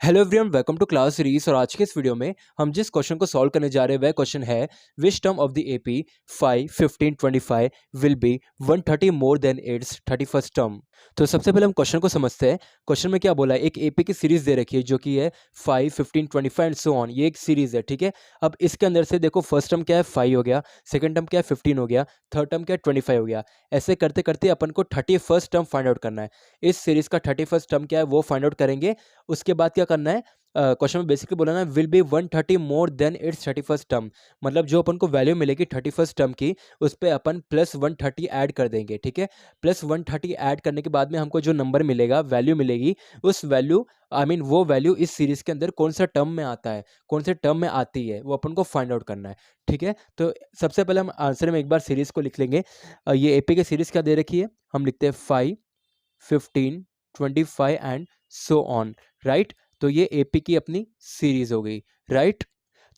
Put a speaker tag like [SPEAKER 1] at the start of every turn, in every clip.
[SPEAKER 1] Hello everyone, welcome to class series. और आज के इस वीडियो में हम जिस क्वेश्चन को सॉल्व करने जा रहे हैं वह क्वेश्चन है which term of the AP 5, 15, 25 will be 130 more than it's 31st term. तो सबसे पहले हम क्वेश्चन को समझते हैं। क्वेश्चन में क्या बोला है, एक एपी की सीरीज दे रखी है जो कि है 5, 15, 25 एंड सो ऑन। ये एक सीरीज है, ठीक है। अब इसके अंदर से देखो, फर्स्ट टर्म क्या है 5 हो गया, सेकंड टर्म क्या है 15 हो गया, थर्ड टर्म क्या है 25 हो गया। ऐसे करते करते अपन को 31st टर्म फाइंड आउट करना है। इस सीरीज का 31st टर्म क्या है वो फाइंड आउट करेंगे। उसके बाद क्या करना है, क्वेश्चन में बेसिकली बोला ना, will be 130 more than it's 31st term. मतलब जो अपन को वैल्यू मिलेगी 31st टर्म की, उस पर अपन प्लस 130 ऐड कर देंगे, ठीक है। प्लस 130 ऐड करने के बाद में हमको जो नंबर मिलेगा, वैल्यू मिलेगी, उस वैल्यू वो वैल्यू इस सीरीज के अंदर कौन सा टर्म में आता है, कौन से टर्म में आती है, वो अपन को फाइंड आउट करना है, ठीक है। तो सबसे पहले हम आंसर में एक बार सीरीज को लिख लेंगे। ये एपी की सीरीज क्या दे रखी है, हम लिखते हैं 5, 15, 25 एंड सो ऑन, राइट। तो ये एपी की अपनी सीरीज हो गई, राइट।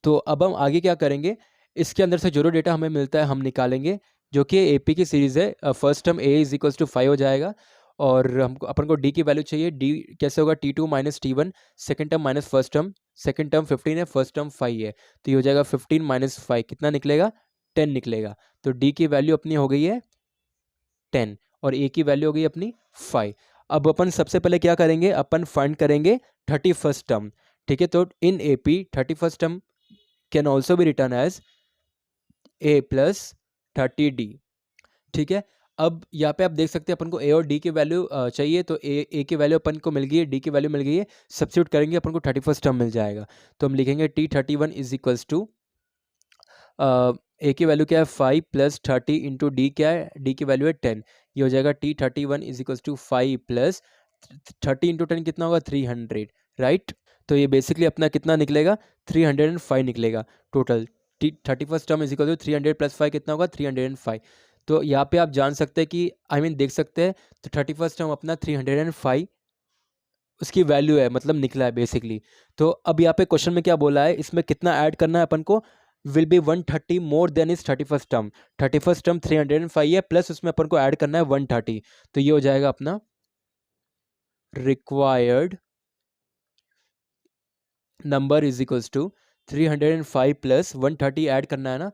[SPEAKER 1] तो अब हम आगे क्या करेंगे, इसके अंदर से जो डेटा हमें मिलता है हम निकालेंगे, जो कि एपी की सीरीज है। First term A is equals to 5 हो जाएगा, और हमको अपन को डी की वैल्यू चाहिए। डी कैसे होगा, T2 minus T1, second term minus first term. Second term 15 है, फर्स्ट टर्म 5 है, तो ये हो जाएगा 15 माइनस 5 कितना निकलेगा, 10 निकलेगा। तो डी की वैल्यू अपनी हो गई है 10 और ए की वैल्यू हो गई अपनी 5। अब अपन सबसे पहले क्या करेंगे, अपन फाइंड करेंगे 31st टर्म, ठीक है। तो in AP 31st term can also be written as A plus 30D, ठीक है। अब यहाँ पे आप देख सकते हैं अपन को ए और डी की वैल्यू चाहिए, तो ए की वैल्यू अपन को मिल गई है, डी की वैल्यू मिल गई है, सब्स्टिट्यूट करेंगे अपन को 31st टर्म मिल जाएगा। तो हम लिखेंगे T31 इज इक्वल्स टू, ए की वैल्यू क्या है 5 प्लस 30 इंटू डी क्या है, डी की वैल्यू है 10। ये हो जाएगा T31 is equals to 5 plus 30 into 10 कितना होगा 300, राइट। तो ये बेसिकली अपना कितना निकलेगा, 305 निकलेगा total. 31st term is equal to 300 plus 5 कितना होगा 305। तो यहाँ पे आप जान सकते हैं कि देख सकते हैं, तो 31st टर्म अपना 305 उसकी वैल्यू है, मतलब निकला है बेसिकली। तो अब यहाँ पे क्वेश्चन में क्या बोला है, इसमें कितना ऐड करना है अपन को, will be 130 more than is 31st term. 31st term 305 है, प्लस उसमें अपन को ऐड करना है 130। तो ये हो जाएगा अपना required number is equals to 305 plus 130 add करना है ना,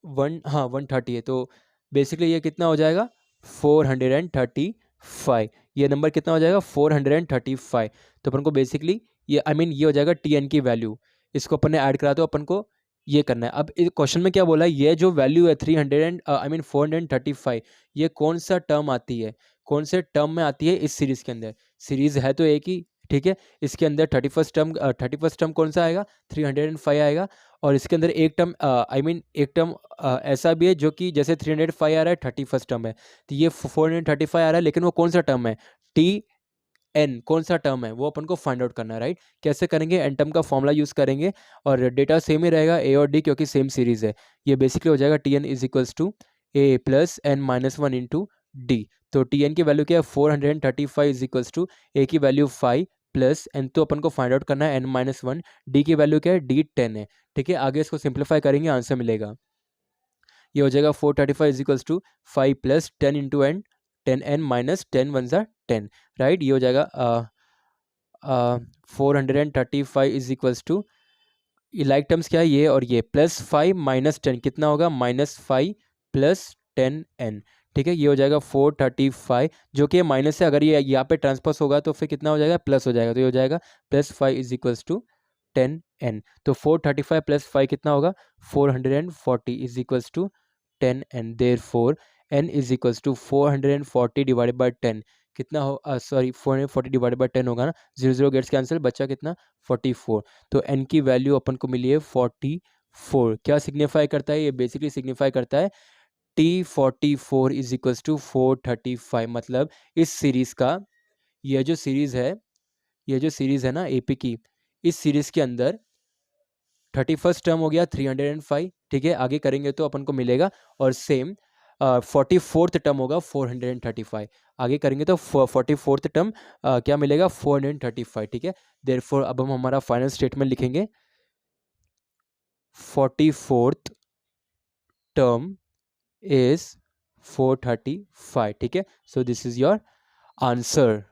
[SPEAKER 1] 130 है, तो बेसिकली ये कितना हो जाएगा 435। ये नंबर कितना हो जाएगा 435। तो अपन को बेसिकली ये ये हो जाएगा TN की वैल्यू, इसको अपन ने ऐड करा, तो अपन को ये करना है। अब इस क्वेश्चन में क्या बोला है, ये जो वैल्यू है 435, ये कौन सा टर्म आती है, कौन से टर्म में आती है इस सीरीज के अंदर। सीरीज है तो एक ही, ठीक है। इसके अंदर 31st टर्म कौन सा आएगा, 305 आएगा। और इसके अंदर एक टर्म एक टर्म ऐसा भी है जो कि जैसे 305 आ रहा है 31st टर्म है, तो ये 435 आ रहा है, लेकिन वो कौन सा टर्म है, TN कौन सा टर्म है, वो अपन को फाइंड आउट करना है, राइट। कैसे करेंगे, एन टर्म का फॉर्मूला यूज करेंगे, और डेटा सेम ही रहेगा ए और डी, क्योंकि सेम सीरीज है। ये बेसिकली हो जाएगा TN is equals to A plus N minus 1 into D. तो TN की वैल्यू क्या है 435 इज इक्वल्स टू ए की वैल्यू 5 प्लस एन, तो अपन को फाइंड आउट करना है n-1। डी की वैल्यू क्या है, डी 10 है, ठीक है। आगे इसको सिंप्लीफाई करेंगे, आंसर मिलेगा, ये हो जाएगा 435 is equals to 5 plus 10 into N, 10n minus 10 one ज़ा 10, राइट। ये हो जाएगा 435 इज इक्वल्स टू, ये लाइक टर्म्स क्या है, ये और ये, प्लस 5 माइनस 10 कितना होगा, -5 प्लस 10n, ठीक है। ये हो जाएगा 435, जो कि माइनस है, अगर ये यहाँ पे ट्रांसपोज होगा तो फिर कितना हो जाएगा, प्लस हो जाएगा। तो ये हो जाएगा +5 इज इक्वल्स टू 10n। तो 435 प्लस 5 कितना होगा 440 is equals to 10n। Therefore n is equals to 440 divided by 10 कितना हो, 440 डिवाइडेड बाय 10 होगा ना, 0 गेट्स कैंसिल, बचा कितना 44। तो n की वैल्यू अपन को मिली है 44। क्या सिग्निफाई करता है, ये बेसिकली सिग्निफाई करता है T44 इज इक्वल्स टू 435। मतलब इस सीरीज का, यह जो सीरीज है, ये जो सीरीज है ना एपी की, इस सीरीज के अंदर 31st टर्म हो गया 305, ठीक है। आगे करेंगे तो अपन को मिलेगा, और सेम 44th टर्म होगा 435। आगे करेंगे तो 44th टर्म क्या मिलेगा 435, ठीक है। देयरफॉर अब हम हमारा फाइनल स्टेटमेंट लिखेंगे, 44th टर्म इज 435, ठीक है। So this is your answer.